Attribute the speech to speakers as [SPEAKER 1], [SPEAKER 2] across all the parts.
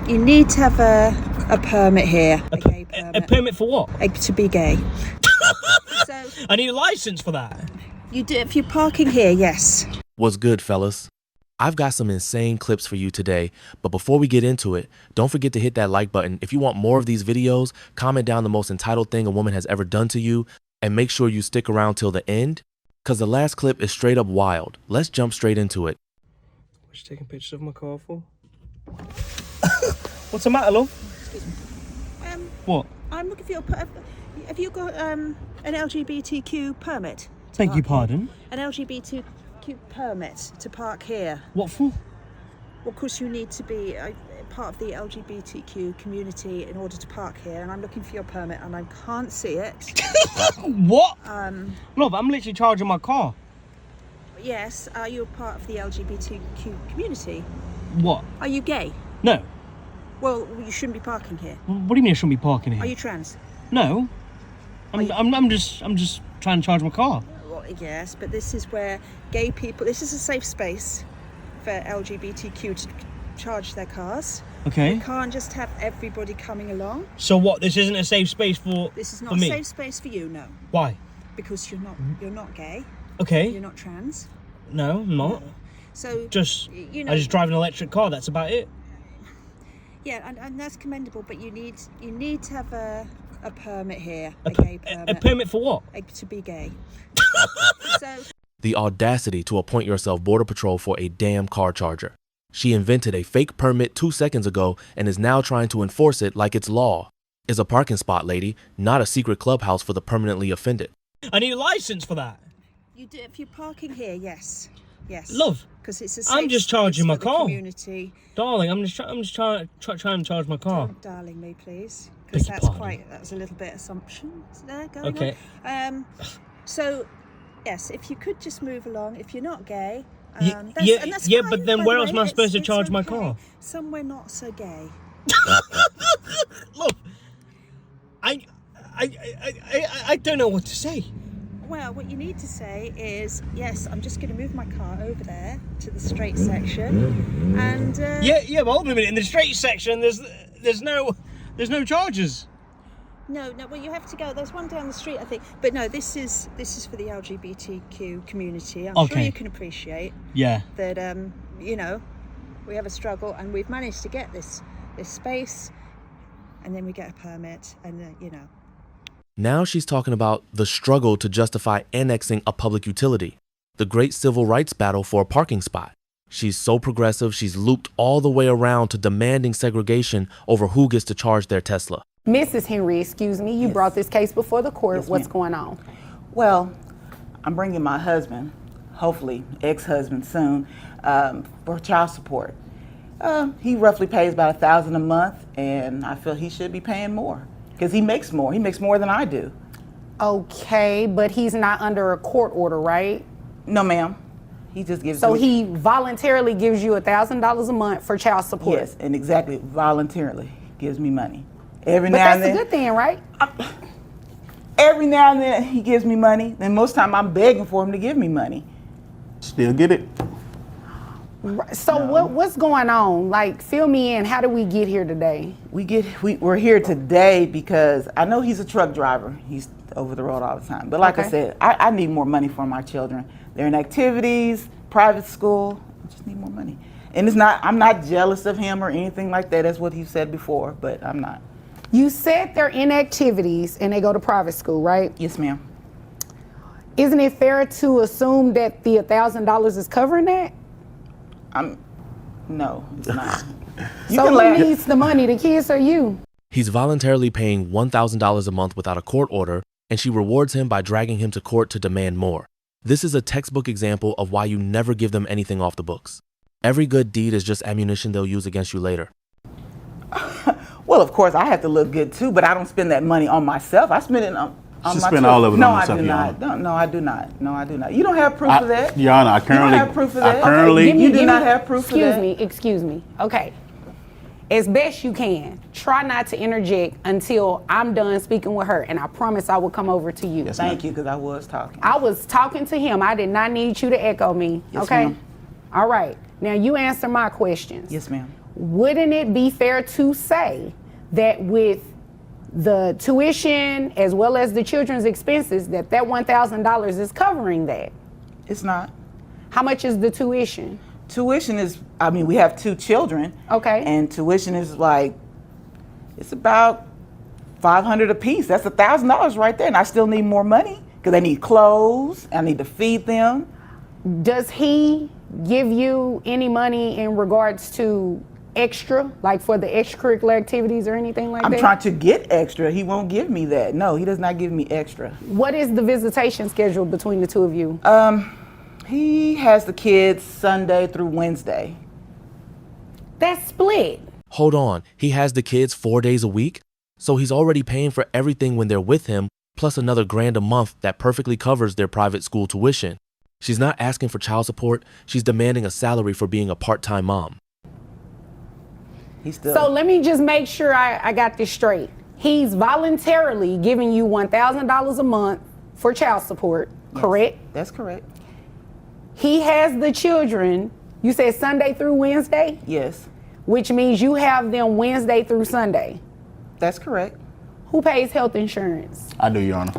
[SPEAKER 1] You need to have a permit here. A gay permit.
[SPEAKER 2] A permit for what?
[SPEAKER 1] To be gay. So
[SPEAKER 2] I need a license for that.
[SPEAKER 1] you do if you're parking here, yes.
[SPEAKER 3] What's good, fellas? I've got some insane clips for you today, but before we get into it, don't forget to hit that like button. If you want more of these videos, comment down the most entitled thing a woman has ever done to you, and make sure you stick around till the end, because the last clip is straight up wild. Let's jump straight into it.
[SPEAKER 2] What you taking pictures of my car for? What's the matter, love? What?
[SPEAKER 1] I'm looking for your. Have you got an LGBTQ permit?
[SPEAKER 2] Beg your pardon?
[SPEAKER 1] An LGBTQ permit to park here.
[SPEAKER 2] What for?
[SPEAKER 1] Well, of course, you need to be part of the LGBTQ community in order to park here, and I'm looking for your permit, and I can't see it.
[SPEAKER 2] What? Love, I'm literally charging my car.
[SPEAKER 1] Yes, are you a part of the LGBTQ community?
[SPEAKER 2] What?
[SPEAKER 1] Are you gay?
[SPEAKER 2] No.
[SPEAKER 1] Well, you shouldn't be parking here.
[SPEAKER 2] What do you mean I shouldn't be parking here?
[SPEAKER 1] Are you trans?
[SPEAKER 2] No. I'm just trying to charge my car.
[SPEAKER 1] Well, yes, but this is where gay people. This is a safe space for LGBTQ to charge their cars.
[SPEAKER 2] Okay.
[SPEAKER 1] We can't just have everybody coming along.
[SPEAKER 2] So what? This isn't a safe space for
[SPEAKER 1] This is
[SPEAKER 2] for
[SPEAKER 1] not a
[SPEAKER 2] me?
[SPEAKER 1] safe space for you, no.
[SPEAKER 2] Why?
[SPEAKER 1] Because you're not gay.
[SPEAKER 2] Okay.
[SPEAKER 1] You're not trans.
[SPEAKER 2] No, I'm not.
[SPEAKER 1] So
[SPEAKER 2] Just
[SPEAKER 1] you know.
[SPEAKER 2] I just drive an electric car. That's about it.
[SPEAKER 1] Yeah, and that's commendable, but you need to have a permit here, a gay permit.
[SPEAKER 2] A permit for what?
[SPEAKER 1] To be gay. So
[SPEAKER 3] The audacity to appoint yourself Border Patrol for a damn car charger. She invented a fake permit 2 seconds ago and is now trying to enforce it like it's law. It's a parking spot, lady, not a secret clubhouse for the permanently offended.
[SPEAKER 2] I need a license for that.
[SPEAKER 1] you do if you're parking here, yes. Yes.
[SPEAKER 2] Love,
[SPEAKER 1] because it's a
[SPEAKER 2] I'm
[SPEAKER 1] safe
[SPEAKER 2] just charging
[SPEAKER 1] space
[SPEAKER 2] my
[SPEAKER 1] for the
[SPEAKER 2] car.
[SPEAKER 1] Community.
[SPEAKER 2] Darling, I'm just trying to charge my car.
[SPEAKER 1] Don't darling me, please,
[SPEAKER 2] Beg
[SPEAKER 1] because
[SPEAKER 2] your pardon.
[SPEAKER 1] that's a little bit assumption there going
[SPEAKER 2] Okay.
[SPEAKER 1] on. So, yes, if you could just move along. If you're not gay,
[SPEAKER 2] And
[SPEAKER 1] that's fine,
[SPEAKER 2] but then
[SPEAKER 1] by
[SPEAKER 2] where
[SPEAKER 1] the
[SPEAKER 2] else
[SPEAKER 1] way.
[SPEAKER 2] am I supposed to
[SPEAKER 1] It's
[SPEAKER 2] charge my
[SPEAKER 1] okay.
[SPEAKER 2] car?
[SPEAKER 1] Somewhere not so gay.
[SPEAKER 2] Look, I don't know what to say.
[SPEAKER 1] Well, what you need to say is, yes, I'm just going to move my car over there to the straight section, and
[SPEAKER 2] Yeah, but hold on a minute. In the straight section, there's no charges.
[SPEAKER 1] No, well, you have to go. There's one down the street, I think. But no, this is for the LGBTQ community. I'm sure
[SPEAKER 2] Okay.
[SPEAKER 1] you can appreciate
[SPEAKER 2] Yeah.
[SPEAKER 1] that. We have a struggle, and we've managed to get this space, and then we get a permit, and
[SPEAKER 3] Now she's talking about the struggle to justify annexing a public utility, the great civil rights battle for a parking spot. She's so progressive, she's looped all the way around to demanding segregation over who gets to charge their Tesla.
[SPEAKER 4] Mrs. Henry, excuse me, you brought this case before the court.
[SPEAKER 5] Yes,
[SPEAKER 4] What's
[SPEAKER 5] ma'am.
[SPEAKER 4] going on?
[SPEAKER 5] Well, I'm bringing my husband, hopefully ex-husband soon, for child support. He roughly pays about $1,000 a month, and I feel he should be paying more because he makes more. He makes more than I do.
[SPEAKER 4] Okay, but he's not under a court order, right?
[SPEAKER 5] No, ma'am. He just gives
[SPEAKER 4] So
[SPEAKER 5] me.
[SPEAKER 4] he voluntarily gives you $1,000 a month for child support.
[SPEAKER 5] Yes, and exactly voluntarily gives me money. Every
[SPEAKER 4] But
[SPEAKER 5] now
[SPEAKER 4] that's
[SPEAKER 5] and then.
[SPEAKER 4] a good thing, right?
[SPEAKER 5] Every now and then he gives me money. Then most time I'm begging for him to give me money.
[SPEAKER 6] Still get it?
[SPEAKER 4] So what's going on? Like, fill me in. How did we get here today?
[SPEAKER 5] We're here today because I know he's a truck driver. He's over the road all the time. But like I
[SPEAKER 4] Okay.
[SPEAKER 5] said, I need more money for my children. They're in activities, private school. I just need more money. And I'm not jealous of him or anything like that. That's what he said before, but I'm not.
[SPEAKER 4] You said they're in activities and they go to private school, right?
[SPEAKER 5] Yes, ma'am.
[SPEAKER 4] Isn't it fair to assume that the $1,000 is covering that?
[SPEAKER 5] No, it's not.
[SPEAKER 4] So who needs the money, the kids or you?
[SPEAKER 3] He's voluntarily paying $1,000 a month without a court order, and she rewards him by dragging him to court to demand more. This is a textbook example of why you never give them anything off the books. Every good deed is just ammunition they'll use against you later.
[SPEAKER 5] Well, of course, I have to look good too, but I don't spend that money on myself. I spend it on
[SPEAKER 6] She
[SPEAKER 5] my
[SPEAKER 6] spend
[SPEAKER 5] children.
[SPEAKER 6] all of it
[SPEAKER 5] no,
[SPEAKER 6] on herself,
[SPEAKER 5] I do
[SPEAKER 6] Your
[SPEAKER 5] not.
[SPEAKER 6] Honor.
[SPEAKER 5] No, I do not. No, I do not. You don't have proof of that.
[SPEAKER 6] Your Honor, I currently.
[SPEAKER 5] You don't have proof of that.
[SPEAKER 6] I currently.
[SPEAKER 5] Okay, you do not have proof of that.
[SPEAKER 4] Excuse me. Okay. As best you can, try not to interject until I'm done speaking with her, and I promise I will come over to you.
[SPEAKER 6] Yes, ma'am.
[SPEAKER 5] Thank you, because I was talking.
[SPEAKER 4] I was talking to him. I did not need you to echo me.
[SPEAKER 5] Yes,
[SPEAKER 4] okay?
[SPEAKER 5] ma'am.
[SPEAKER 4] All right. Now you answer my questions.
[SPEAKER 5] Yes, ma'am.
[SPEAKER 4] wouldn't it be fair to say that with the tuition as well as the children's expenses, that $1,000 is covering that?
[SPEAKER 5] It's not.
[SPEAKER 4] How much is the tuition?
[SPEAKER 5] Tuition is, I mean, we have 2 children.
[SPEAKER 4] Okay.
[SPEAKER 5] And tuition is like, it's about $500 a piece. That's $1,000 right there. And I still need more money because I need clothes. I need to feed them.
[SPEAKER 4] Does he give you any money in regards to extra, like for the extracurricular activities or anything like that?
[SPEAKER 5] I'm trying to get extra. He won't give me that. No, he does not give me extra.
[SPEAKER 4] What is the visitation schedule between the 2 of you?
[SPEAKER 5] He has the kids Sunday through Wednesday.
[SPEAKER 4] That's split.
[SPEAKER 3] Hold on, he has the kids 4 days a week? So he's already paying for everything when they're with him, plus another $1,000 a month that perfectly covers their private school tuition. She's not asking for child support, she's demanding a salary for being a part-time mom.
[SPEAKER 4] So let me just make sure I got this straight. He's voluntarily giving you $1,000 a month for child support,
[SPEAKER 5] Yes,
[SPEAKER 4] correct?
[SPEAKER 5] That's correct.
[SPEAKER 4] He has the children, you said Sunday through Wednesday,
[SPEAKER 5] Yes,
[SPEAKER 4] which means you have them Wednesday through Sunday.
[SPEAKER 5] that's correct.
[SPEAKER 4] Who pays health insurance?
[SPEAKER 6] I do, Your Honor.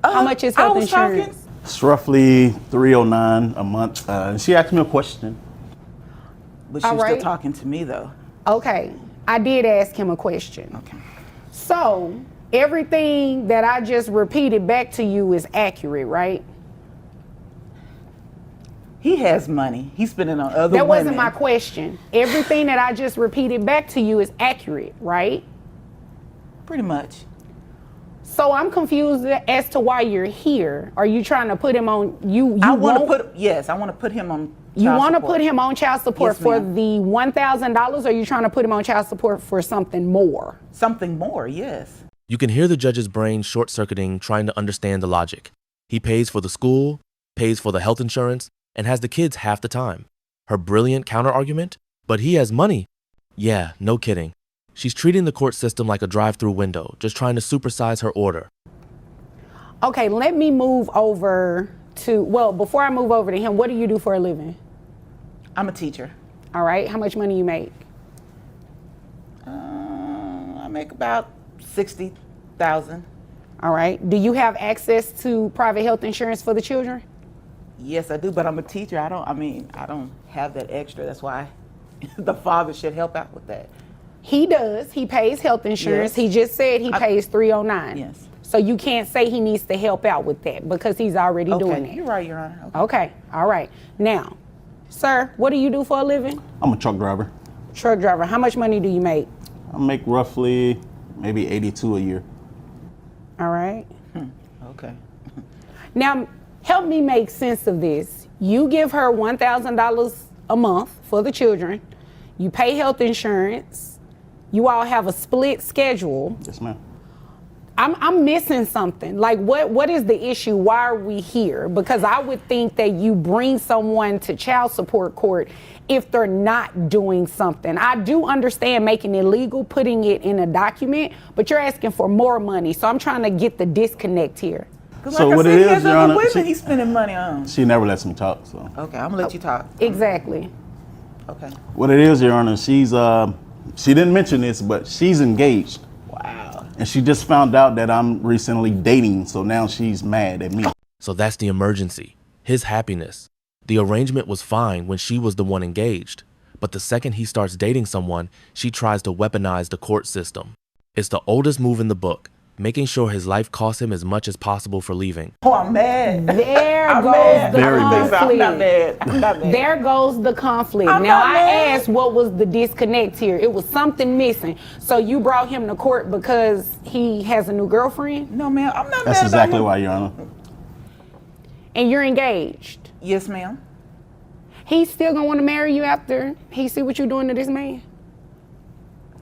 [SPEAKER 4] How much is health insurance?
[SPEAKER 6] It's roughly $309 a month. And she asked me a question.
[SPEAKER 5] But she's
[SPEAKER 4] All right.
[SPEAKER 5] still talking to me though.
[SPEAKER 4] Okay, I did ask him a question.
[SPEAKER 5] Okay.
[SPEAKER 4] So everything that I just repeated back to you is accurate, right?
[SPEAKER 5] He has money. He's spending on other
[SPEAKER 4] That
[SPEAKER 5] women.
[SPEAKER 4] wasn't my question. Everything that I just repeated back to you is accurate, right?
[SPEAKER 5] Pretty much.
[SPEAKER 4] So I'm confused as to why you're here. Are you trying to put him on
[SPEAKER 5] I want to put him on
[SPEAKER 4] You
[SPEAKER 5] child
[SPEAKER 4] want to
[SPEAKER 5] support.
[SPEAKER 4] put him on child support
[SPEAKER 5] Yes,
[SPEAKER 4] for
[SPEAKER 5] ma'am.
[SPEAKER 4] the $1,000, or are you trying to put him on child support for something more?
[SPEAKER 5] Something more, yes.
[SPEAKER 3] You can hear the judge's brain short-circuiting, trying to understand the logic. He pays for the school, pays for the health insurance, and has the kids half the time. Her brilliant counter-argument? But he has money. Yeah, no kidding. She's treating the court system like a drive-through window, just trying to supersize her order.
[SPEAKER 4] Okay, let me move over to, well, before I move over to him, what do you do for a living?
[SPEAKER 5] I'm a teacher.
[SPEAKER 4] All right, how much money you make?
[SPEAKER 5] I make about $60,000.
[SPEAKER 4] All right, do you have access to private health insurance for the children?
[SPEAKER 5] Yes, I do, but I'm a teacher. I don't have that extra. That's why the father should help out with that.
[SPEAKER 4] He does. He pays health insurance.
[SPEAKER 5] Yes.
[SPEAKER 4] He just said he pays $309.
[SPEAKER 5] Yes.
[SPEAKER 4] So you can't say he needs to help out with that because he's already doing
[SPEAKER 5] Okay,
[SPEAKER 4] it.
[SPEAKER 5] you're right, Your Honor. Okay.
[SPEAKER 4] Okay. All right. Now, sir, what do you do for a living?
[SPEAKER 6] I'm a truck driver.
[SPEAKER 4] Truck driver. How much money do you make?
[SPEAKER 6] I make roughly maybe 82 a year.
[SPEAKER 4] All right.
[SPEAKER 5] Okay.
[SPEAKER 4] Now, help me make sense of this. You give her $1,000 a month for the children. You pay health insurance. You all have a split schedule.
[SPEAKER 6] Yes, ma'am.
[SPEAKER 4] I'm missing something. Like, what is the issue? Why are we here? Because I would think that you bring someone to child support court if they're not doing something. I do understand making it legal, putting it in a document, but you're asking for more money. So I'm trying to get the disconnect here.
[SPEAKER 6] So
[SPEAKER 5] Like
[SPEAKER 6] what
[SPEAKER 5] I
[SPEAKER 6] it
[SPEAKER 5] said, he
[SPEAKER 6] is,
[SPEAKER 5] has
[SPEAKER 6] Your
[SPEAKER 5] other
[SPEAKER 6] Honor,
[SPEAKER 5] women he's spending money on.
[SPEAKER 6] she never lets me talk, so.
[SPEAKER 5] Okay, I'm gonna let you talk.
[SPEAKER 4] Exactly.
[SPEAKER 5] Okay.
[SPEAKER 6] What it is, Your Honor, she didn't mention this, but she's engaged.
[SPEAKER 5] Wow.
[SPEAKER 6] And she just found out that I'm recently dating, so now she's mad at me.
[SPEAKER 3] So that's the emergency, his happiness. The arrangement was fine when she was the one engaged, but the second he starts dating someone, she tries to weaponize the court system. It's the oldest move in the book, making sure his life costs him as much as possible for leaving.
[SPEAKER 5] Oh, I'm mad.
[SPEAKER 4] There
[SPEAKER 5] I'm
[SPEAKER 4] goes
[SPEAKER 5] mad.
[SPEAKER 4] the
[SPEAKER 6] Very mad.
[SPEAKER 4] conflict.
[SPEAKER 5] I'm not mad. I'm not mad.
[SPEAKER 4] There goes the conflict.
[SPEAKER 5] I'm
[SPEAKER 4] Now
[SPEAKER 5] not
[SPEAKER 4] I
[SPEAKER 5] mad.
[SPEAKER 4] asked what was the disconnect here. It was something missing. So you brought him to court because he has a new girlfriend
[SPEAKER 5] No, ma'am. I'm not
[SPEAKER 6] That's
[SPEAKER 5] mad
[SPEAKER 6] exactly
[SPEAKER 5] about
[SPEAKER 6] why, Your Honor.
[SPEAKER 4] and you're engaged.
[SPEAKER 5] Yes, ma'am.
[SPEAKER 4] He's still gonna want to marry you after he see what you're doing to this man.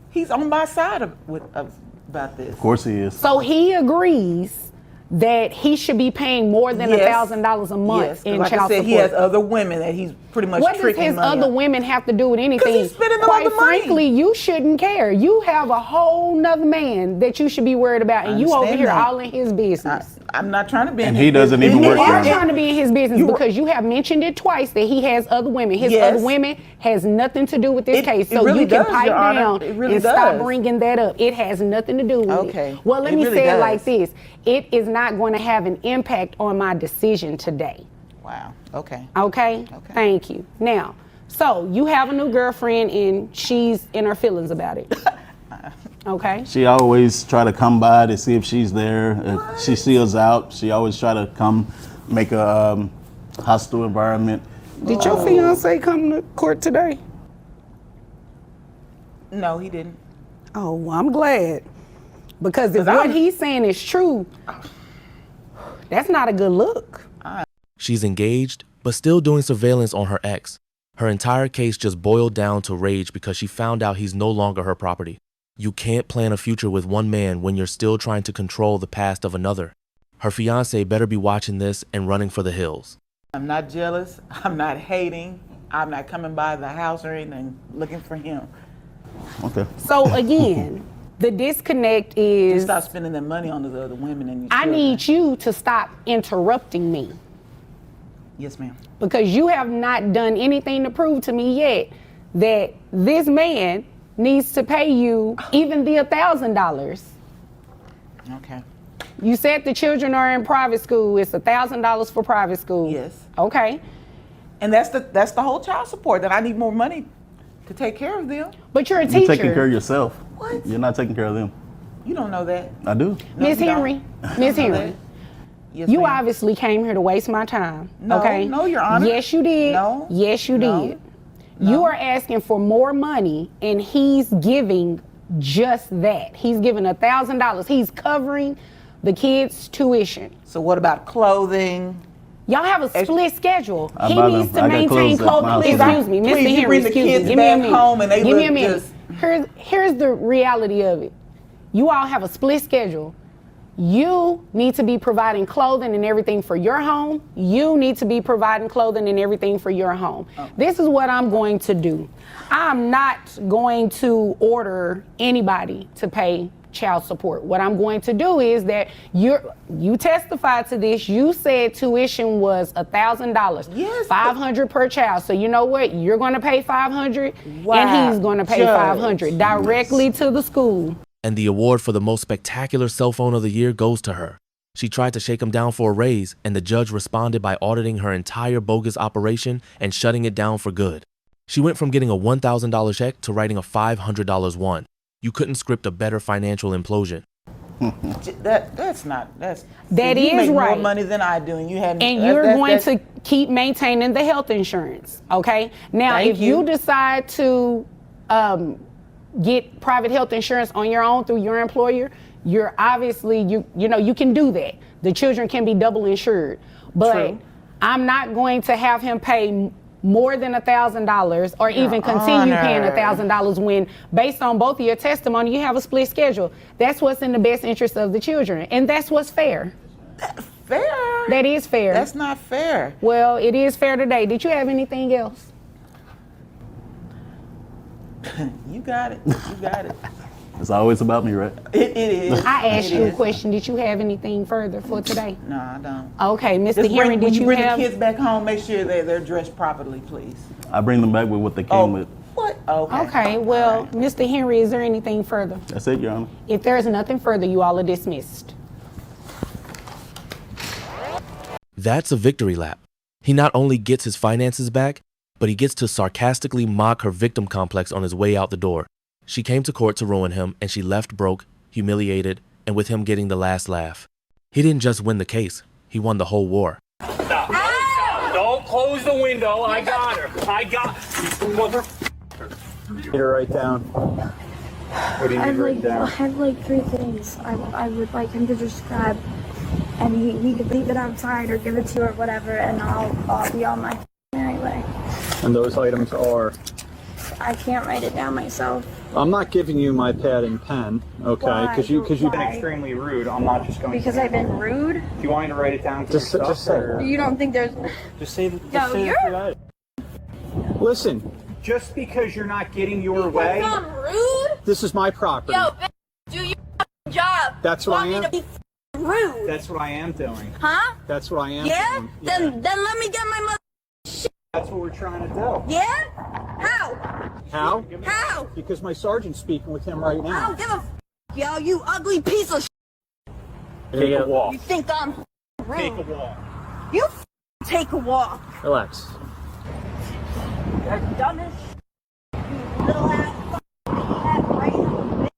[SPEAKER 5] He's on my side about this.
[SPEAKER 6] Of course he is.
[SPEAKER 4] So he agrees that he should be paying more than $1,000 a month
[SPEAKER 5] Yes, 'cause
[SPEAKER 4] in
[SPEAKER 5] like
[SPEAKER 4] child
[SPEAKER 5] I said,
[SPEAKER 4] support.
[SPEAKER 5] he has other women that he's pretty much
[SPEAKER 4] What does
[SPEAKER 5] tricking
[SPEAKER 4] his
[SPEAKER 5] money
[SPEAKER 4] other
[SPEAKER 5] on.
[SPEAKER 4] women have to do with anything?
[SPEAKER 5] he's spending all
[SPEAKER 4] Quite
[SPEAKER 5] the money.
[SPEAKER 4] frankly, you shouldn't care. You have a whole nother man that you should be worried about, and you over
[SPEAKER 5] understand
[SPEAKER 4] here
[SPEAKER 5] that.
[SPEAKER 4] all in his business.
[SPEAKER 5] I'm not trying to be in
[SPEAKER 6] And
[SPEAKER 5] his
[SPEAKER 6] he doesn't
[SPEAKER 5] business.
[SPEAKER 6] even
[SPEAKER 4] You
[SPEAKER 6] work
[SPEAKER 4] are
[SPEAKER 6] there.
[SPEAKER 4] trying to be in his business
[SPEAKER 5] You-
[SPEAKER 4] because you have mentioned it twice that he has other women. His
[SPEAKER 5] Yes.
[SPEAKER 4] other women has nothing to do with this case.
[SPEAKER 5] It
[SPEAKER 4] So
[SPEAKER 5] really
[SPEAKER 4] you can
[SPEAKER 5] does,
[SPEAKER 4] pipe
[SPEAKER 5] Your Honor.
[SPEAKER 4] down
[SPEAKER 5] It really
[SPEAKER 4] and stop
[SPEAKER 5] does.
[SPEAKER 4] bringing that up. It has nothing to do with
[SPEAKER 5] Okay.
[SPEAKER 4] it. Well, let
[SPEAKER 5] It
[SPEAKER 4] me
[SPEAKER 5] really
[SPEAKER 4] say it
[SPEAKER 5] does.
[SPEAKER 4] like this. It is not going to have an impact on my decision today.
[SPEAKER 5] Wow. Okay.
[SPEAKER 4] Okay? Thank you. Now, so you have a new girlfriend and she's in her feelings about it. Okay?
[SPEAKER 6] She always try to come by to see if she's there. If she sees us out, she always try to come make a hostile environment.
[SPEAKER 4] Did your fiance come to court today?
[SPEAKER 5] No, he didn't.
[SPEAKER 4] Oh, well, I'm glad. Because if
[SPEAKER 5] 'Cause
[SPEAKER 4] what
[SPEAKER 5] I'm-
[SPEAKER 4] he's saying is true, that's not a good look.
[SPEAKER 3] She's engaged, but still doing surveillance on her ex. Her entire case just boiled down to rage because she found out he's no longer her property. You can't plan a future with one man when you're still trying to control the past of another. Her fiance better be watching this and running for the hills.
[SPEAKER 5] I'm not jealous. I'm not hating. I'm not coming by the house or anything looking for him.
[SPEAKER 6] Okay.
[SPEAKER 4] So again, the disconnect is
[SPEAKER 5] Stop spending that money on the other women and your
[SPEAKER 4] I
[SPEAKER 5] children.
[SPEAKER 4] need you to stop interrupting me
[SPEAKER 5] Yes, ma'am.
[SPEAKER 4] because you have not done anything to prove to me yet that this man needs to pay you even the $1,000.
[SPEAKER 5] Okay.
[SPEAKER 4] You said the children are in private school. It's $1,000 for private school.
[SPEAKER 5] Yes.
[SPEAKER 4] Okay.
[SPEAKER 5] And that's the whole child support, that I need more money to take care of them.
[SPEAKER 4] But you're a
[SPEAKER 6] You're
[SPEAKER 4] teacher.
[SPEAKER 6] taking care of yourself.
[SPEAKER 5] What?
[SPEAKER 6] You're not taking care of them.
[SPEAKER 5] You don't know that.
[SPEAKER 6] I do.
[SPEAKER 5] No,
[SPEAKER 4] Miss
[SPEAKER 5] you don't.
[SPEAKER 4] Henry, Miss Henry,
[SPEAKER 5] that. Yes,
[SPEAKER 4] you
[SPEAKER 5] ma'am.
[SPEAKER 4] obviously came here to waste my time.
[SPEAKER 5] No,
[SPEAKER 4] okay?
[SPEAKER 5] no, Your Honor.
[SPEAKER 4] Yes, you did.
[SPEAKER 5] No,
[SPEAKER 4] Yes, you
[SPEAKER 5] no,
[SPEAKER 4] did. You are asking for more money, and he's giving just that. He's giving $1,000. He's covering the kids' tuition.
[SPEAKER 5] So what about clothing?
[SPEAKER 4] Y'all have a split schedule.
[SPEAKER 6] I
[SPEAKER 4] He
[SPEAKER 6] buy
[SPEAKER 4] needs
[SPEAKER 6] them.
[SPEAKER 4] to
[SPEAKER 6] I got
[SPEAKER 4] maintain
[SPEAKER 6] clothes at my
[SPEAKER 4] clothing.
[SPEAKER 6] house.
[SPEAKER 4] Excuse me,
[SPEAKER 5] Please,
[SPEAKER 4] Mr.
[SPEAKER 5] you
[SPEAKER 4] Henry,
[SPEAKER 5] bring the
[SPEAKER 4] excuse me.
[SPEAKER 5] kids
[SPEAKER 4] Give me a
[SPEAKER 5] back
[SPEAKER 4] minute.
[SPEAKER 5] home and they
[SPEAKER 4] Give me a
[SPEAKER 5] look
[SPEAKER 4] minute.
[SPEAKER 5] just-
[SPEAKER 4] Here's the reality of it. You all have a split schedule. You need to be providing clothing and everything for your home. You need to be providing clothing and everything for your home. This is what I'm going to do. I'm not going to order anybody to pay child support. What I'm going to do is that you testified to this. You said tuition was $1,000.
[SPEAKER 5] Yes.
[SPEAKER 4] $500 per child. So you know what? You're going to pay $500
[SPEAKER 5] Wow.
[SPEAKER 4] and he's going to pay
[SPEAKER 5] Judge.
[SPEAKER 4] $500 directly to the school.
[SPEAKER 3] And the award for the most spectacular cell phone of the year goes to her. She tried to shake him down for a raise, and the judge responded by auditing her entire bogus operation and shutting it down for good. She went from getting a $1,000 check to writing a $500 one. You couldn't script a better financial implosion.
[SPEAKER 4] That
[SPEAKER 5] you
[SPEAKER 4] is
[SPEAKER 5] make
[SPEAKER 4] right.
[SPEAKER 5] more money than I do, and you had.
[SPEAKER 4] And you're going to keep maintaining the health insurance, okay? Now,
[SPEAKER 5] Thank
[SPEAKER 4] if you
[SPEAKER 5] you.
[SPEAKER 4] decide to get private health insurance on your own through your employer, you're obviously, you know, you can do that. The children can be double insured. But
[SPEAKER 5] True.
[SPEAKER 4] I'm not going to have him pay more than $1,000 or even continue paying
[SPEAKER 5] Honor.
[SPEAKER 4] $1,000 when, based on both of your testimony, you have a split schedule. That's what's in the best interest of the children. And that's what's fair.
[SPEAKER 5] fair.
[SPEAKER 4] That is fair.
[SPEAKER 5] That's not fair.
[SPEAKER 4] Well, it is fair today. Did you have anything else?
[SPEAKER 5] You got it. You got it.
[SPEAKER 6] It's always about me, right?
[SPEAKER 5] It is.
[SPEAKER 4] I asked
[SPEAKER 5] It
[SPEAKER 4] you a
[SPEAKER 5] is.
[SPEAKER 4] question. Did you have anything further for today?
[SPEAKER 5] No, I don't.
[SPEAKER 4] Okay, Mr.
[SPEAKER 5] Just
[SPEAKER 4] Henry,
[SPEAKER 5] when
[SPEAKER 4] did
[SPEAKER 5] you
[SPEAKER 4] you
[SPEAKER 5] bring
[SPEAKER 4] have?
[SPEAKER 5] the kids back home, make sure they're dressed properly, please.
[SPEAKER 6] I bring them back with what they came with.
[SPEAKER 5] What? Okay.
[SPEAKER 4] Okay, well,
[SPEAKER 5] All right.
[SPEAKER 4] Mr. Henry, is there anything further?
[SPEAKER 6] That's it, Your Honor.
[SPEAKER 4] If there is nothing further, you all are dismissed.
[SPEAKER 3] That's a victory lap. He not only gets his finances back, but he gets to sarcastically mock her victim complex on his way out the door. She came to court to ruin him, and she left broke, humiliated, and with him getting the last laugh. He didn't just win the case, he won the whole war.
[SPEAKER 2] Stop. Don't close the window. I got her. I got mother.
[SPEAKER 7] Get her right down. What do you need right
[SPEAKER 8] I
[SPEAKER 7] down?
[SPEAKER 8] have like 3 things I would like him to describe, and he could leave it outside or give it to you or whatever, and I'll be on my merry way.
[SPEAKER 7] And those items are,
[SPEAKER 8] I can't write it down myself.
[SPEAKER 7] I'm not giving you my pad and pen, okay?
[SPEAKER 8] Why?
[SPEAKER 7] Because you've been
[SPEAKER 8] Why?
[SPEAKER 7] extremely rude. I'm not just going
[SPEAKER 8] Because I've been rude.
[SPEAKER 7] Do you want me to write it down? Just say it.
[SPEAKER 8] You don't think there's?
[SPEAKER 7] Just say the
[SPEAKER 8] No, you're.
[SPEAKER 7] Listen, just because you're not getting your way,
[SPEAKER 9] I'm rude?
[SPEAKER 7] this is my property.
[SPEAKER 9] Yo, bitch, do your job.
[SPEAKER 7] That's what I
[SPEAKER 9] Want
[SPEAKER 7] am.
[SPEAKER 9] me to be rude?
[SPEAKER 7] That's what I am doing.
[SPEAKER 9] Huh?
[SPEAKER 7] That's what I am
[SPEAKER 9] Yeah?
[SPEAKER 7] doing.
[SPEAKER 9] Then let me get my mother.
[SPEAKER 7] That's what we're trying to do.
[SPEAKER 9] Yeah? How?
[SPEAKER 7] How?
[SPEAKER 9] How?
[SPEAKER 7] Because my sergeant's speaking with him right
[SPEAKER 9] I
[SPEAKER 7] now.
[SPEAKER 9] don't give a yo, you ugly piece of
[SPEAKER 7] Take a walk.
[SPEAKER 9] You think I'm rude?
[SPEAKER 7] Take a walk.
[SPEAKER 9] You take a walk.
[SPEAKER 7] Relax.
[SPEAKER 9] You're dumb as you little ass brain.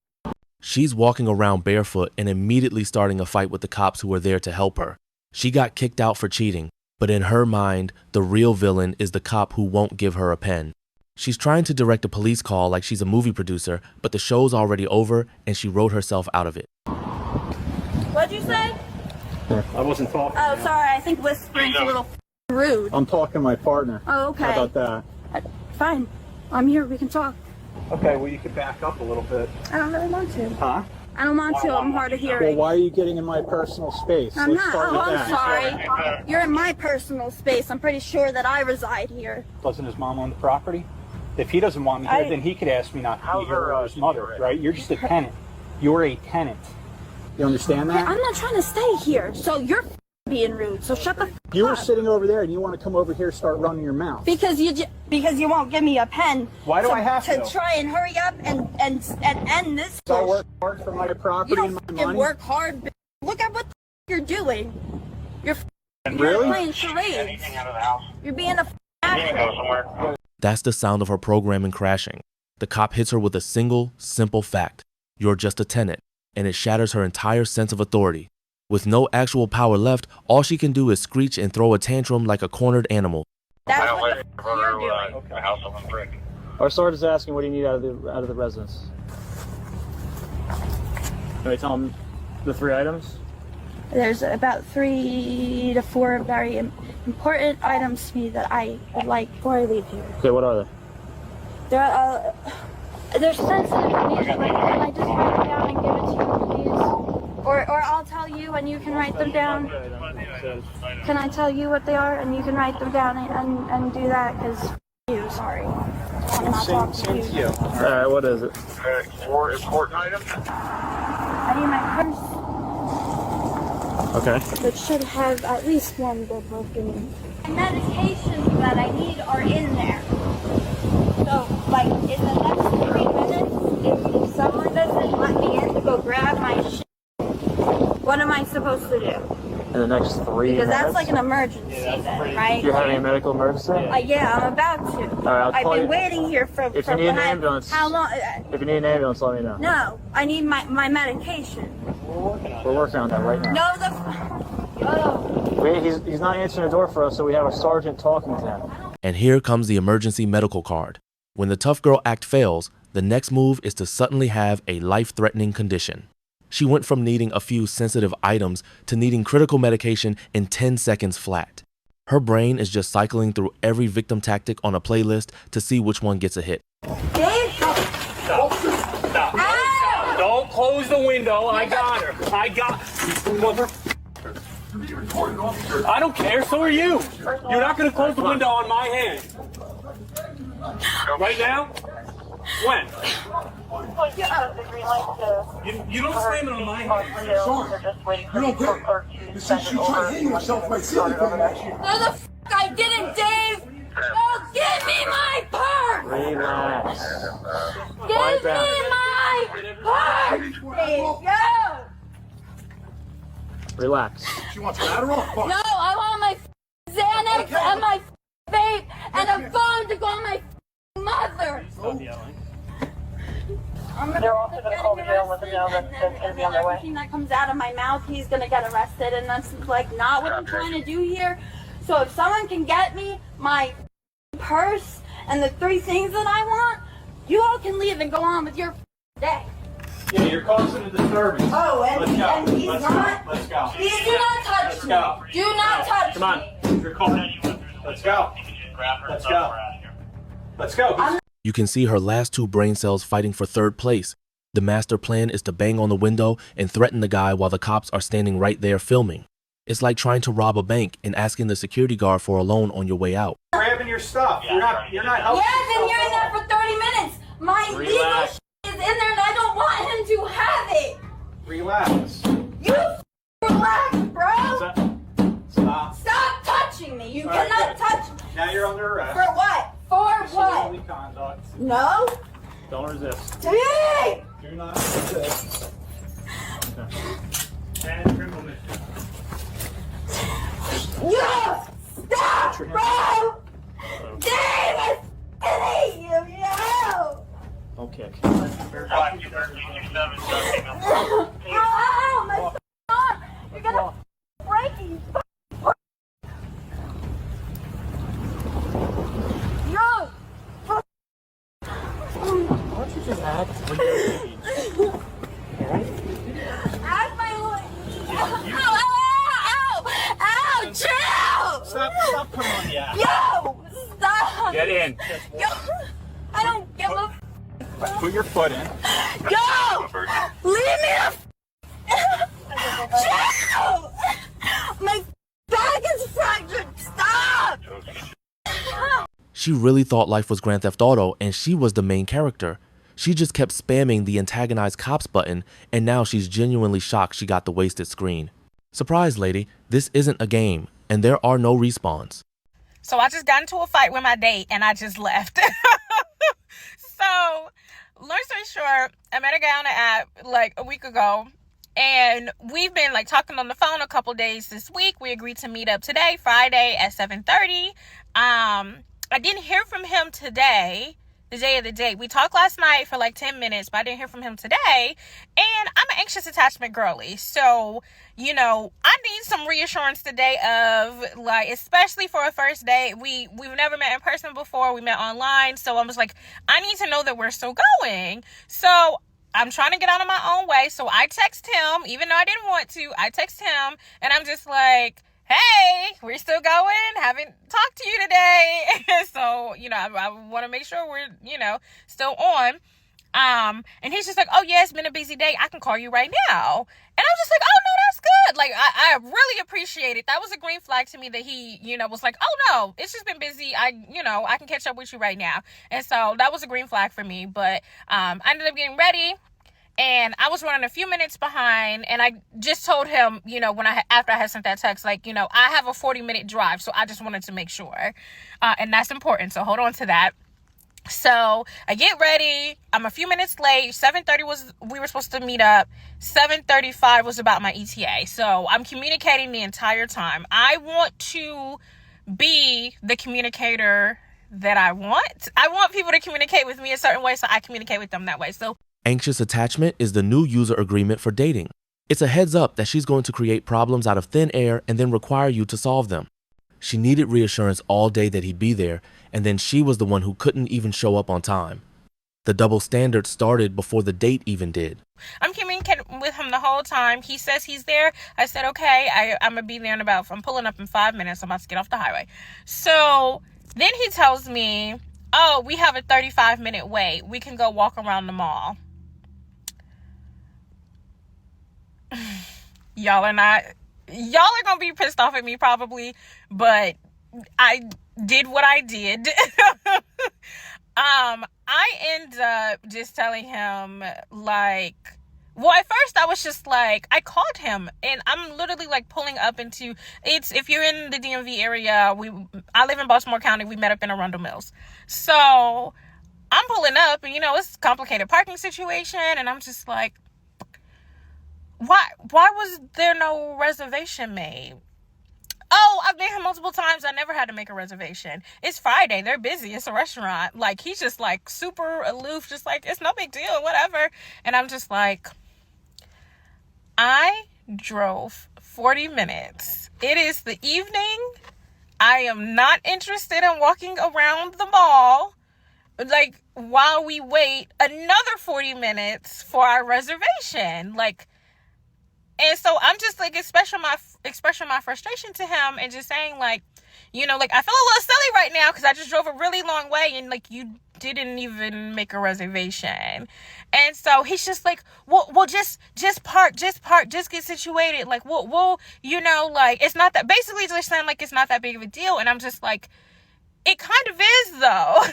[SPEAKER 3] She's walking around barefoot and immediately starting a fight with the cops who are there to help her. She got kicked out for cheating, but in her mind, the real villain is the cop who won't give her a pen. She's trying to direct a police call like she's a movie producer, but the show's already over and she wrote herself out of it.
[SPEAKER 9] What'd you say?
[SPEAKER 7] I wasn't talking.
[SPEAKER 9] Oh, sorry. I think whispering's a little rude.
[SPEAKER 7] I'm talking to my partner.
[SPEAKER 9] Oh, okay.
[SPEAKER 7] How about that?
[SPEAKER 9] Fine. I'm here. We can talk.
[SPEAKER 7] Okay, well, you could back up a little bit.
[SPEAKER 9] I don't really want to.
[SPEAKER 7] Huh?
[SPEAKER 9] I don't want to. I'm hard of
[SPEAKER 7] Well,
[SPEAKER 9] hearing.
[SPEAKER 7] why are you getting in my personal space?
[SPEAKER 9] I'm
[SPEAKER 7] Let's
[SPEAKER 9] not.
[SPEAKER 7] start
[SPEAKER 9] Oh,
[SPEAKER 7] with
[SPEAKER 9] I'm
[SPEAKER 7] that.
[SPEAKER 9] sorry. You're in my personal space. I'm pretty sure that I reside here.
[SPEAKER 7] Doesn't his mom own the property? If he doesn't want me here, then he could ask me not to be here or his mother, right? You're just a tenant. You're a tenant. You understand that?
[SPEAKER 9] I'm not trying to stay here, so you're being rude. So shut the f
[SPEAKER 7] You were
[SPEAKER 9] up.
[SPEAKER 7] sitting over there and you want to come over here and start running your mouth.
[SPEAKER 9] Because you won't give me a pen.
[SPEAKER 7] Why do I have to?
[SPEAKER 9] To try and hurry up and end this.
[SPEAKER 7] So I work hard for my property
[SPEAKER 9] You don't
[SPEAKER 7] and my
[SPEAKER 9] fucking
[SPEAKER 7] money.
[SPEAKER 9] work hard. Look at what the f you're doing. You're
[SPEAKER 7] Really?
[SPEAKER 9] playing charades. You're being a f asshole.
[SPEAKER 3] That's the sound of her programming crashing. The cop hits her with a single, simple fact. You're just a tenant, and it shatters her entire sense of authority. With no actual power left, all she can do is screech and throw a tantrum like a cornered animal.
[SPEAKER 9] That's what the f you're doing.
[SPEAKER 10] Our sergeant's asking what do you need out of the residence. Can I tell him the 3 items?
[SPEAKER 9] There's about 3 to 4 very important items to me that I would like before I leave here.
[SPEAKER 10] Okay, what are they?
[SPEAKER 9] They're sensitive information. Like, can I just write them down and give it to you, please? Or I'll tell you and you can write them down. Can I tell you what they are and you can write them down and do that? Because you, sorry. I'm not talking to you.
[SPEAKER 10] Alright, what is it?
[SPEAKER 2] 4 important items.
[SPEAKER 9] I need my purse.
[SPEAKER 10] Okay.
[SPEAKER 9] Which should have at least one good book in it. The medications that I need are in there. So, like, in the next 3 minutes, if someone doesn't let me in to go grab my shit, what am I supposed to do?
[SPEAKER 10] In the next 3 minutes?
[SPEAKER 9] Because that's like an emergency then, right?
[SPEAKER 10] You're having a medical emergency?
[SPEAKER 9] Yeah, I'm about to.
[SPEAKER 10] I'll
[SPEAKER 9] I've
[SPEAKER 10] call
[SPEAKER 9] been
[SPEAKER 10] you.
[SPEAKER 9] waiting here for
[SPEAKER 10] If you need an ambulance.
[SPEAKER 9] How long?
[SPEAKER 10] If you need an ambulance, let me know.
[SPEAKER 9] No, I need my medication.
[SPEAKER 10] We're working on that right now.
[SPEAKER 9] No,
[SPEAKER 10] Wait, he's not answering the door for us, so we have a sergeant talking to him.
[SPEAKER 3] And here comes the emergency medical card. When the tough girl act fails, the next move is to suddenly have a life-threatening condition. She went from needing a few sensitive items to needing critical medication in 10 seconds flat. Her brain is just cycling through every victim tactic on a playlist to see which one gets a hit.
[SPEAKER 9] Dave,
[SPEAKER 2] Stop. Don't close the window. I got her. Mother. I don't care. So are you. You're not going to close the window on my hand. Right now? When? You don't slam it on my hand.
[SPEAKER 11] You don't get it. Since you tried hitting yourself by seeing it.
[SPEAKER 9] No, the f I didn't, Dave. Oh, give me my purse.
[SPEAKER 10] Relax.
[SPEAKER 9] Give me my purse. Dave, go.
[SPEAKER 10] Relax.
[SPEAKER 11] She wants an Adderall? Fuck.
[SPEAKER 9] No, I want my Xanax and my vape and a phone to call my mother. They're also going to call the jail with them now that's going to be on their way. Everything that comes out of my mouth, he's going to get arrested, and that's like not what I'm trying to do here. So if someone can get me my purse and the 3 things that I want, you all can leave and go on with your day.
[SPEAKER 7] Yeah, you're causing a disturbance.
[SPEAKER 9] Oh, and he's not.
[SPEAKER 7] Let's go.
[SPEAKER 9] Please do not touch me. Do not touch me.
[SPEAKER 10] Come on.
[SPEAKER 7] You're calling. Let's go. Let's go. Let's go.
[SPEAKER 3] You can see her last 2 brain cells fighting for 3rd place. The master plan is to bang on the window and threaten the guy while the cops are standing right there filming. It's like trying to rob a bank and asking the security guard for a loan on your way out.
[SPEAKER 7] Grabbing your stuff. You're not helping.
[SPEAKER 9] Yeah, I've been here in there for 30 minutes. My legal is in there and I don't want him to have it.
[SPEAKER 7] Relax.
[SPEAKER 9] You relax, bro.
[SPEAKER 7] Stop.
[SPEAKER 9] Stop touching me. You cannot touch me.
[SPEAKER 7] Now you're under arrest.
[SPEAKER 9] For what? For what?
[SPEAKER 7] Disorderly conduct.
[SPEAKER 9] No.
[SPEAKER 10] Don't resist.
[SPEAKER 9] Dang!
[SPEAKER 10] Do not resist.
[SPEAKER 2] And criminal mischief.
[SPEAKER 9] Yo! Stop, bro! Dang, I hate you, yo!
[SPEAKER 10] Okay.
[SPEAKER 9] Ow, my arm! You're gonna break it, you Yo!
[SPEAKER 10] Why don't you just act when you're engaged? Alright?
[SPEAKER 9] Act my own. Ow, ow, ow, ow, chill!
[SPEAKER 10] Stop putting on the act.
[SPEAKER 9] Yo! Stop!
[SPEAKER 2] Get in.
[SPEAKER 9] Yo! I don't give a
[SPEAKER 7] Put your foot in.
[SPEAKER 9] Yo! Leave me the chill! My back is fractured! Stop!
[SPEAKER 3] She really thought life was Grand Theft Auto and she was the main character. She just kept spamming the antagonize cops button and now she's genuinely shocked she got the wasted screen. Surprise, lady, this isn't a game and there are no respawns.
[SPEAKER 4] So I just got into a fight with my date and I just left. So, long story short, I met a guy on the app like a week ago and we've been like talking on the phone a couple days this week. We agreed to meet up today, Friday at 7:30. I didn't hear from him today, the day of the date. We talked last night for like 10 minutes, but I didn't hear from him today. And I'm an anxious attachment girly. So, you know, I need some reassurance today of like, especially for a first date. We've never met in person before. We met online. So I was like, I need to know that we're still going. So I'm trying to get out of my own way. So I text him, even though I didn't want to, I text him and I'm just like, hey, we're still going, haven't talked to you today. So, you know, I want to make sure we're, you know, still on. And he's just like, oh yeah, it's been a busy day. I can call you right now. And I'm just like, oh no, that's good. Like, I really appreciate it. That was a green flag to me that he, you know, was like, oh no, it's just been busy. I can catch up with you right now. And so that was a green flag for me. But, I ended up getting ready. And I was running a few minutes behind and I just told him, you know, after I had sent that text, like, you know, I have a 40-minute drive. So I just wanted to make sure. And that's important. So hold on to that. So I get ready. I'm a few minutes late. 7:30 we were supposed to meet up. 7:35 was about my ETA. So I'm communicating the entire time. I want to be the communicator that I want. I want people to communicate with me a certain way. So I communicate with them that way. So
[SPEAKER 3] Anxious attachment is the new user agreement for dating. It's a heads up that she's going to create problems out of thin air and then require you to solve them. She needed reassurance all day that he'd be there, and then she was the one who couldn't even show up on time. The double standard started before the date even did.
[SPEAKER 4] I'm communicating with him the whole time. He says he's there. I said, okay, I'm going to be there I'm pulling up in 5 minutes. I'm about to get off the highway. So then he tells me, oh, we have a 35-minute wait. We can go walk around the mall. Y'all are gonna be pissed off at me probably, but I did what I did. I end up just telling him like, well, at first I was just like, I called him and I'm literally like pulling up if you're in the DMV area, I live in Baltimore County, we met up in Arundel Mills. So I'm pulling up and, you know, it's a complicated parking situation and I'm just like, why was there no reservation made? Oh, I've been here multiple times. I never had to make a reservation. It's Friday. They're busy. It's a restaurant. Like, he's just like super aloof, just like, it's no big deal, whatever. And I'm just like, I drove 40 minutes. It is the evening. I am not interested in walking around the mall. Like, while we wait another 40 minutes for our reservation. Like, and so I'm just like expressing my frustration to him and just saying like, you know, like I feel a little silly right now because I just drove a really long way and like you didn't even make a reservation. And so he's just like, well, just park, just get situated. Like, we'll, you know, like it's not that, basically just saying like it's not that big of a deal. And I'm just like, it kind of is though.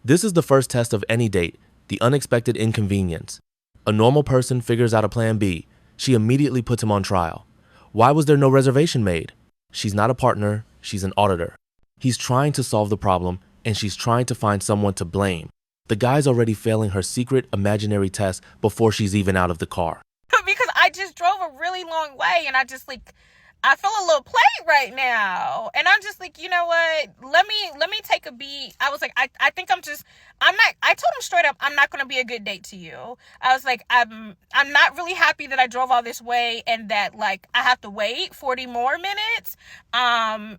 [SPEAKER 3] This is the first test of any date, the unexpected inconvenience. A normal person figures out a plan B. She immediately puts him on trial. Why was there no reservation made? She's not a partner, she's an auditor. He's trying to solve the problem, and she's trying to find someone to blame. The guy's already failing her secret imaginary test before she's even out of the car.
[SPEAKER 4] Because I just drove a really long way and I feel a little played right now. And I'm just like, you know what? Let me take a beat. I was like, I think I told him straight up, I'm not going to be a good date to you. I was like, I'm not really happy that I drove all this way and that like I have to wait 40 more minutes. And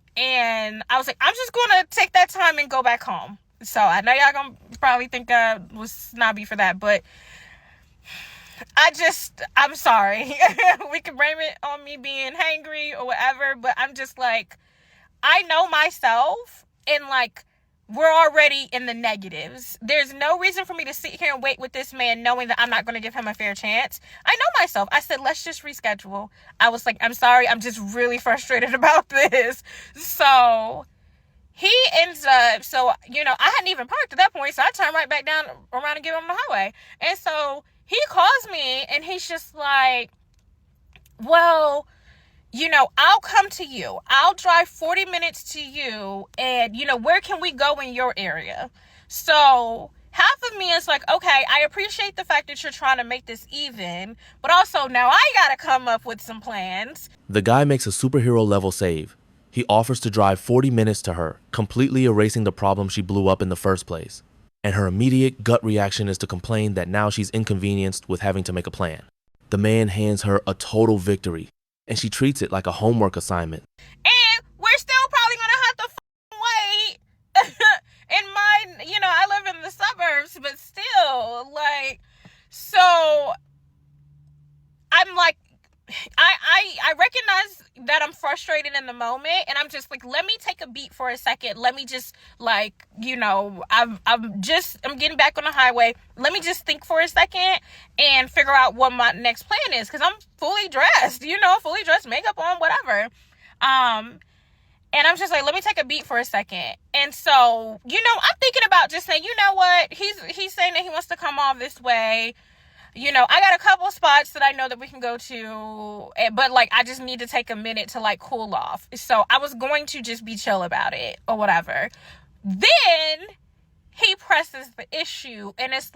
[SPEAKER 4] I was like, I'm just going to take that time and go back home. So I know y'all going to probably think I was snobby for that, but I'm sorry. We can blame it on me being hangry or whatever, but I'm just like, I know myself and like, we're already in the negatives. There's no reason for me to sit here and wait with this man knowing that I'm not going to give him a fair chance. I know myself. I said, let's just reschedule. I was like, I'm sorry. I'm just really frustrated about this. So he ends up, I hadn't even parked at that point. So I turned right back down around and get on the highway. And so he calls me and he's just like, well, I'll come to you. I'll drive 40 minutes to you. And, where can we go in your area? So half of me is like, okay, I appreciate the fact that you're trying to make this even. But also now I got to come up with some plans.
[SPEAKER 3] The guy makes a superhero level save. He offers to drive 40 minutes to her, completely erasing the problem she blew up in the first place. And her immediate gut reaction is to complain that now she's inconvenienced with having to make a plan. The man hands her a total victory, and she treats it like a homework assignment.
[SPEAKER 4] And we're still probably going to have to wait. I live in the suburbs, but still, so I'm like, I recognize that I'm frustrated in the moment, and I'm just like, let me take a beat for a second. Let me just I'm getting back on the highway. Let me just think for a second and figure out what my next plan is, because I'm fully dressed, makeup on, whatever. And I'm just like, let me take a beat for a second. And so, I'm thinking about just saying, you know what? He's saying that he wants to come all this way. I got a couple spots that I know that we can go to, but I just need to take a minute to cool off. So I was going to just be chill about it or whatever. Then he presses the issue and it's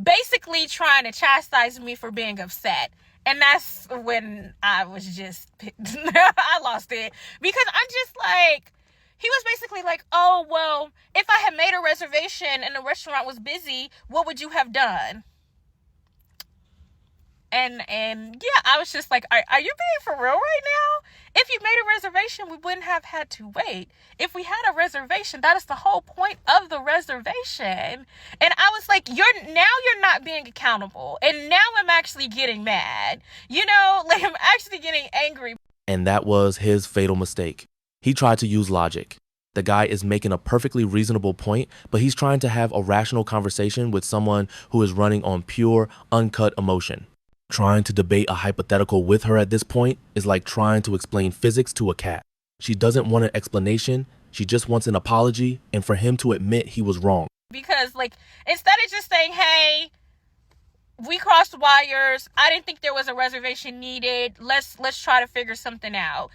[SPEAKER 4] basically trying to chastise me for being upset. And that's when I was just, I lost it, because I'm just he was basically like, oh, well, if I had made a reservation and the restaurant was busy, what would you have done? And yeah, I was just like, are you being for real right now? If you made a reservation, we wouldn't have had to wait. If we had a reservation, that is the whole point of the reservation. And I was like, you're not being accountable. And now I'm actually getting mad. I'm actually getting angry.
[SPEAKER 3] And that was his fatal mistake. He tried to use logic. The guy is making a perfectly reasonable point, but he's trying to have a rational conversation with someone who is running on pure, uncut emotion. Trying to debate a hypothetical with her at this point is like trying to explain physics to a cat. She doesn't want an explanation. She just wants an apology and for him to admit he was wrong.
[SPEAKER 4] Because instead of just saying, hey, we crossed wires, I didn't think there was a reservation needed, let's try to figure something out.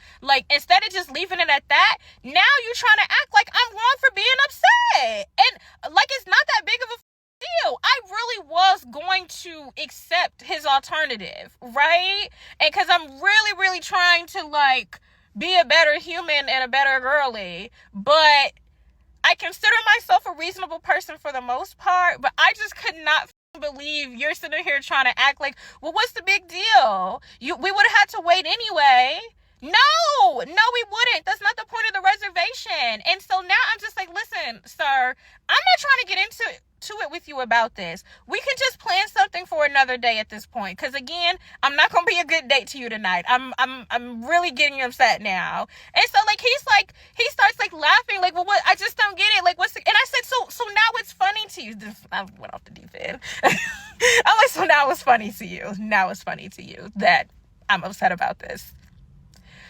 [SPEAKER 4] Instead of just leaving it at that, now you're trying to act like I'm wrong for being upset. And it's not that big of a deal. I really was going to accept his alternative, right? And because I'm really, really trying to be a better human and a better girly, but I consider myself a reasonable person for the most part, but I just could not believe you're sitting here trying to act like, well, what's the big deal? We would have had to wait anyway. No, we wouldn't. That's not the point of the reservation. And so now I'm just like, listen, sir, I'm not trying to get into it with you about this. We can just plan something for another day at this point. Because again, I'm not gonna be a good date to you tonight. I'm really getting upset now. And so he starts laughing, well, what? I just don't get it. And I said, so now it's funny to you. I went off the deep end. I'm like, so now it's funny to you. Now it's funny to you that I'm upset about this.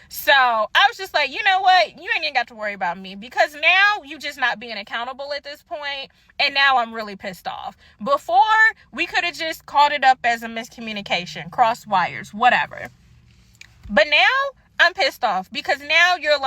[SPEAKER 4] So I was just like, you know what? You ain't even got to worry about me, because now you just not being accountable at this point. And now I'm really pissed off. Before, we could have just called it up as a miscommunication, cross wires, whatever. But now I'm pissed off because now you're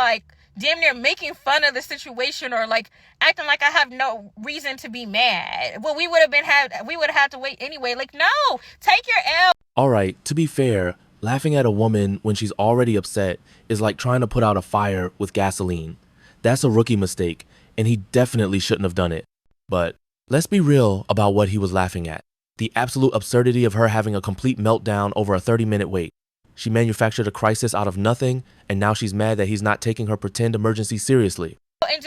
[SPEAKER 12] damn near making fun of the situation or like acting like I have no reason to be mad. Well, we would have had to wait anyway. Like, no, take your L.
[SPEAKER 3] All right, to be fair, laughing at a woman when she's already upset is like trying to put out a fire with gasoline. That's a rookie mistake, and he definitely shouldn't have done it. But let's be real about what he was laughing at. The absolute absurdity of her having a complete meltdown over a 30-minute wait. She manufactured a crisis out of nothing, and now she's mad that he's not taking her pretend emergency seriously.
[SPEAKER 12] And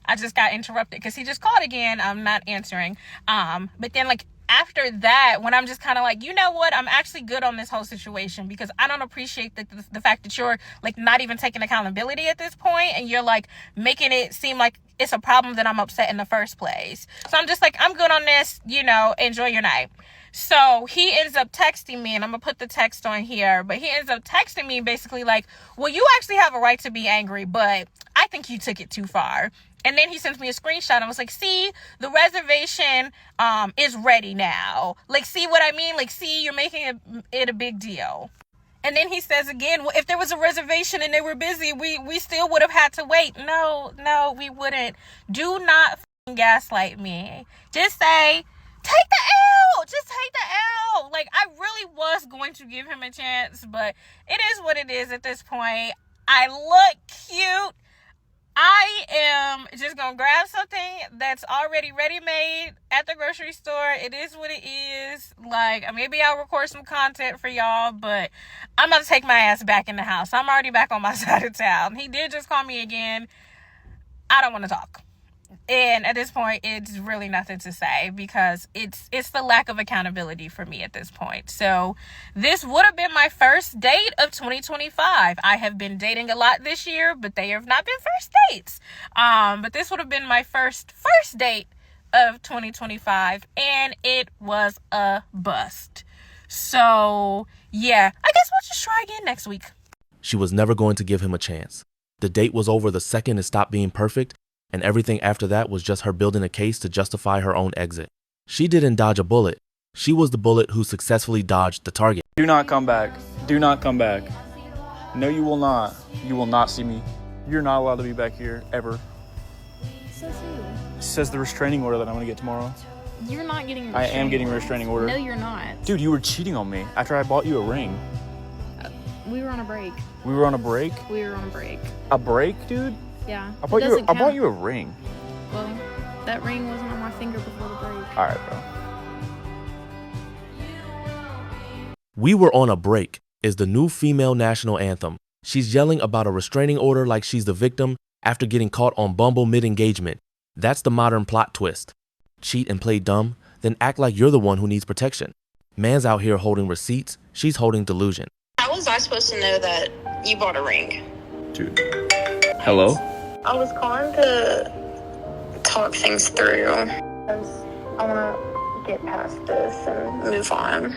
[SPEAKER 12] I just got interrupted because he just called again. I'm not answering. But then like after that, when I'm just kind of like, you know what, I'm actually good on this whole situation because I don't appreciate the fact that you're like not even taking accountability at this point, and you're like making it seem like it's a problem that I'm upset in the first place. So I'm just like, I'm good on this, you know, enjoy your night. So he ends up texting me, and I'm gonna put the text on here, but he ends up texting me basically like, well, you actually have a right to be angry, but I think you took it too far. And then he sends me a screenshot. I was like, see, the reservation is ready now. Like, see what I mean? Like, see, you're making it a big deal. And then he says again, well, if there was a reservation and they were busy, we still would have had to wait. No, we wouldn't. Do not gaslight me. Just say, take the L. Just take the L. Like, I really was going to give him a chance, but it is what it is at this point. I look cute. I am just going to grab something that's already ready-made at the grocery store. It is what it is. Like, maybe I'll record some content for y'all, but I'm about to take my ass back in the house. I'm already back on my side of town. He did just call me again. I don't want to talk. And at this point, it's really nothing to say because it's the lack of accountability for me at this point. So this would have been my first date of 2025. I have been dating a lot this year, but they have not been first dates. But this would have been my first date of 2025, and it was a bust. So yeah, I guess we'll just try again next week.
[SPEAKER 3] She was never going to give him a chance. The date was over the second it stopped being perfect, and everything after that was just her building a case to justify her own exit. She didn't dodge a bullet. She was the bullet who successfully dodged the target.
[SPEAKER 10] Do not come back. Do not come back. No, you will not. You will not see me. You're not allowed to be back here, ever.
[SPEAKER 13] Says who?
[SPEAKER 10] It says the restraining order that I'm going to get tomorrow.
[SPEAKER 13] You're not getting a
[SPEAKER 10] I am getting a restraining order.
[SPEAKER 13] No, you're not.
[SPEAKER 10] Dude, you were cheating on me after I bought you a ring.
[SPEAKER 13] We were on a break.
[SPEAKER 10] We were on a break?
[SPEAKER 13] We were on a break.
[SPEAKER 10] A break, dude?
[SPEAKER 13] Yeah.
[SPEAKER 10] I bought you a ring.
[SPEAKER 13] Well, that ring wasn't on my finger before the break.
[SPEAKER 10] All right, bro.
[SPEAKER 3] We Were on a Break is the new female national anthem. She's yelling about a restraining order like she's the victim after getting caught on Bumble mid-engagement. That's the modern plot twist. Cheat and play dumb, then act like you're the one who needs protection. Man's out here holding receipts, she's holding delusion.
[SPEAKER 14] How was I supposed to know that you bought a ring?
[SPEAKER 10] Dude. Hello?
[SPEAKER 14] I was calling to talk things through. I want to get past this and move on.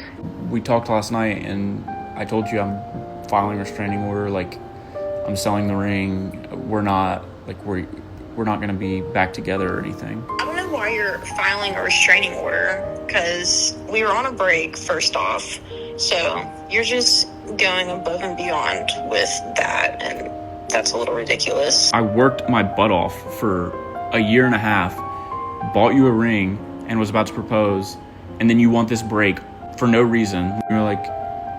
[SPEAKER 10] We talked last night and I told you I'm filing a restraining order, like I'm selling the ring. We're not going to be back together or anything.
[SPEAKER 14] I don't know why you're filing a restraining order, because we were on a break, first off. So you're just going above and beyond with that, and that's a little ridiculous.
[SPEAKER 10] I worked my butt off for a year and a half, bought you a ring, and was about to propose, and then you want this break for no reason. You're like,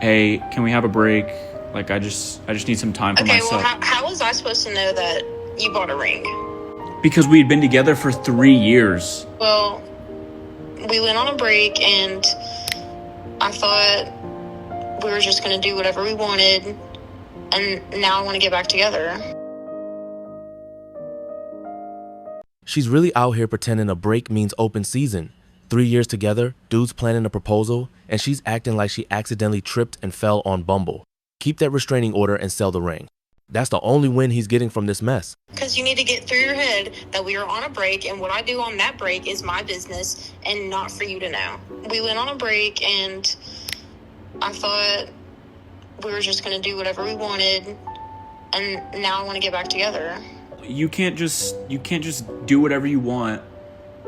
[SPEAKER 10] hey, can we have a break? Like, I just need some time for myself.
[SPEAKER 14] Okay, well, how was I supposed to know that you bought a ring?
[SPEAKER 10] Because we had been together for 3 years.
[SPEAKER 14] Well, we went on a break, and I thought we were just going to do whatever we wanted, and now I want to get back together.
[SPEAKER 3] She's really out here pretending a break means open season. 3 years together, dude's planning a proposal, and she's acting like she accidentally tripped and fell on Bumble. Keep that restraining order and sell the ring. That's the only win he's getting from this mess.
[SPEAKER 14] Because you need to get through your head that we are on a break, and what I do on that break is my business and not for you to know. We went on a break, and I thought we were just going to do whatever we wanted, and now I want to get back together.
[SPEAKER 10] You can't just do whatever you want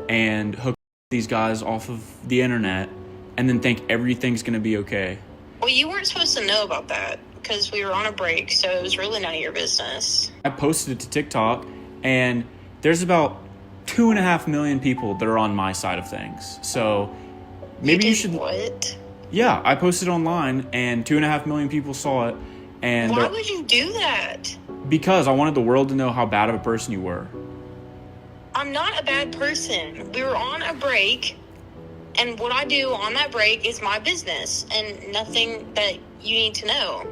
[SPEAKER 10] and hook these guys off of the internet and then think everything's going to be okay.
[SPEAKER 14] Well, you weren't supposed to know about that. because we were on a break, so it was really none of your business.
[SPEAKER 10] I posted it to TikTok, and there's about 2.5 million people that are on my side of things. So maybe you should.
[SPEAKER 14] What?
[SPEAKER 10] Yeah, I posted online, and 2.5 million people saw it. And
[SPEAKER 14] why would you do that?
[SPEAKER 10] Because I wanted the world to know how bad of a person you were.
[SPEAKER 14] I'm not a bad person. We were on a break, and what I do on that break is my business and nothing that you need to know.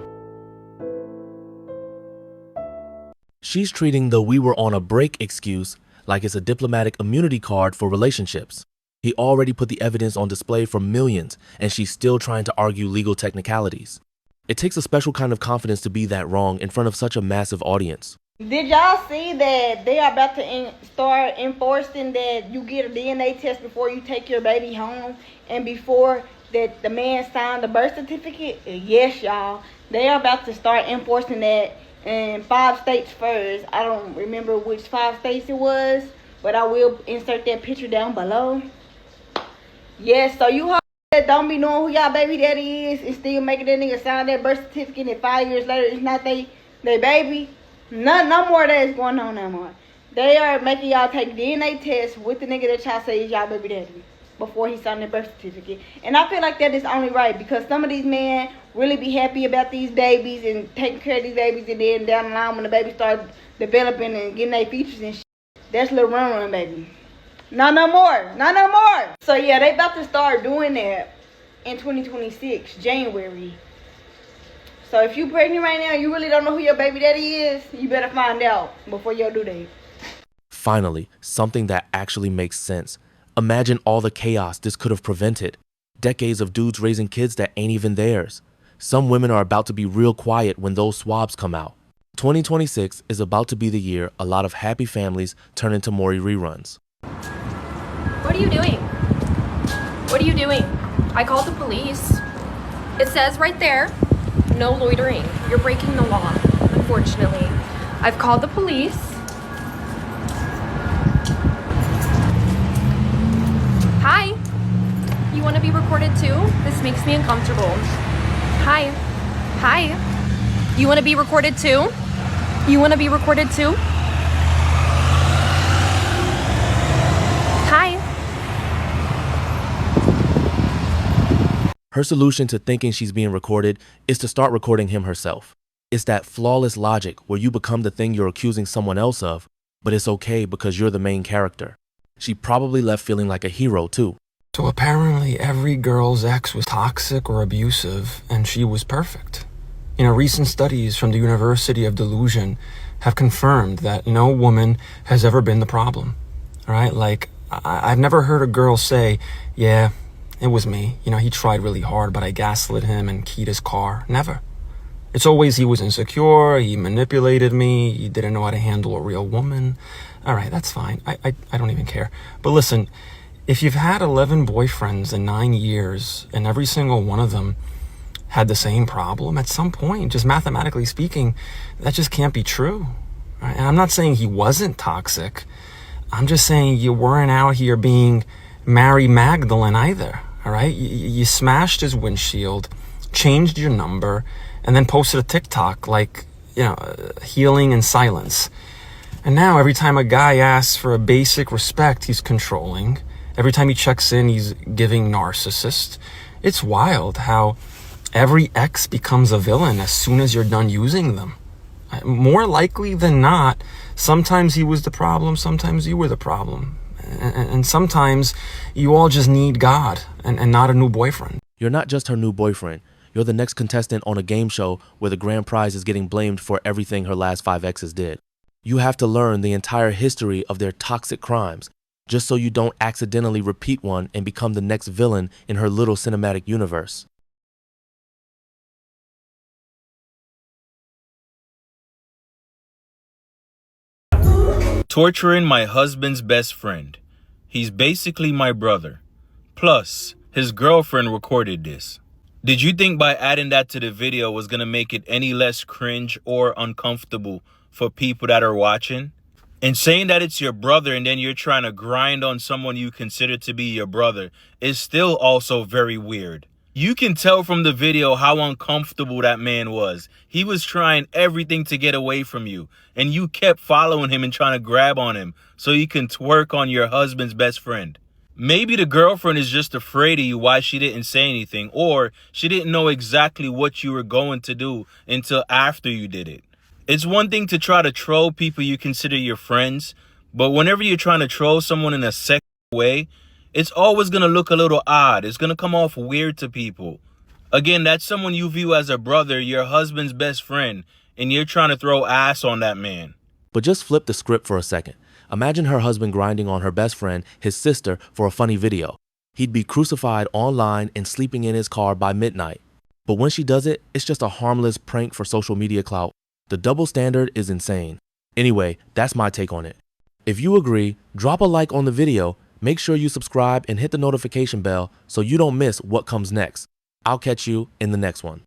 [SPEAKER 3] She's treating the "we were on a break" excuse like it's a diplomatic immunity card for relationships. He already put the evidence on display for millions, and she's still trying to argue legal technicalities. It takes a special kind of confidence to be that wrong in front of such a massive audience.
[SPEAKER 15] Did y'all see that they are about to start enforcing that you get a DNA test before you take your baby home and before that the man signed the birth certificate? Yes, y'all. They are about to start enforcing that in 5 states first. I don't remember which 5 states it was, but I will insert that picture down below. Yes, so you that don't be knowing who y'all baby daddy is and still making that nigga sign that birth certificate and 5 years later it's not they baby. No more of that is going on no more. They are making y'all take DNA tests with the nigga that y'all say is y'all baby daddy before he signed the birth certificate. And I feel like that is only right because some of these men really be happy about these babies and taking care of these babies, and then down the line when the baby start developing and getting their features and shit, that's little run baby. No more. So yeah, they about to start doing that in 2026, January. So if you pregnant right now, you really don't know who your baby daddy is, you better find out before your due date.
[SPEAKER 3] Finally, something that actually makes sense. Imagine all the chaos this could have prevented. Decades of dudes raising kids that ain't even theirs. Some women are about to be real quiet when those swabs come out. 2026 is about to be the year a lot of happy families turn into Maury reruns.
[SPEAKER 16] What are you doing? What are you doing? I called the police. It says right there, no loitering. You're breaking the law, unfortunately. I've called the police. Hi. You want to be recorded too? This makes me uncomfortable. Hi. You want to be recorded too? You want to be recorded too? Hi.
[SPEAKER 3] Her solution to thinking she's being recorded is to start recording him herself. It's that flawless logic where you become the thing you're accusing someone else of, but it's okay because you're the main character. She probably left feeling like a hero too.
[SPEAKER 17] So apparently every girl's ex was toxic or abusive, and she was perfect. Recent studies from the University of Delusion have confirmed that no woman has ever been the problem. All right, like I've never heard a girl say, yeah, it was me. He tried really hard, but I gaslit him and keyed his car. Never. It's always he was insecure, he manipulated me, he didn't know how to handle a real woman. All right, that's fine. I don't even care. But listen, if you've had 11 boyfriends in 9 years and every single one of them had the same problem, at some point, just mathematically speaking, that just can't be true. Right? And I'm not saying he wasn't toxic. I'm just saying you weren't out here being Mary Magdalene either. All right, you smashed his windshield, changed your number, and then posted a TikTok like, healing in silence. And now every time a guy asks for a basic respect, he's controlling. Every time he checks in, he's giving narcissist. It's wild how every ex becomes a villain as soon as you're done using them. More likely than not, sometimes he was the problem, sometimes you were the problem. And sometimes you all just need God and not a new boyfriend.
[SPEAKER 3] You're not just her new boyfriend. You're the next contestant on a game show where the grand prize is getting blamed for everything her last 5 exes did. You have to learn the entire history of their toxic crimes just so you don't accidentally repeat one and become the next villain in her little cinematic universe.
[SPEAKER 18] Torturing my husband's best friend. He's basically my brother. Plus, his girlfriend recorded this. Did you think by adding that to the video was going to make it any less cringe or uncomfortable for people that are watching? And saying that it's your brother and then you're trying to grind on someone you consider to be your brother is still also very weird. You can tell from the video how uncomfortable that man was. He was trying everything to get away from you, and you kept following him and trying to grab on him so you can twerk on your husband's best friend. Maybe the girlfriend is just afraid of you why she didn't say anything, or she didn't know exactly what you were going to do until after you did it. It's one thing to try to troll people you consider your friends, but whenever you're trying to troll someone in a sexual way, it's always going to look a little odd. It's going to come off weird to people. Again, that's someone you view as a brother, your husband's best friend, and you're trying to throw ass on that man.
[SPEAKER 3] But just flip the script for a second. Imagine her husband grinding on her best friend, his sister, for a funny video. He'd be crucified online and sleeping in his car by midnight. But when she does it, it's just a harmless prank for social media clout. The double standard is insane. Anyway, that's my take on it. If you agree, drop a like on the video. Make sure you subscribe and hit the notification bell so you don't miss what comes next. I'll catch you in the next one.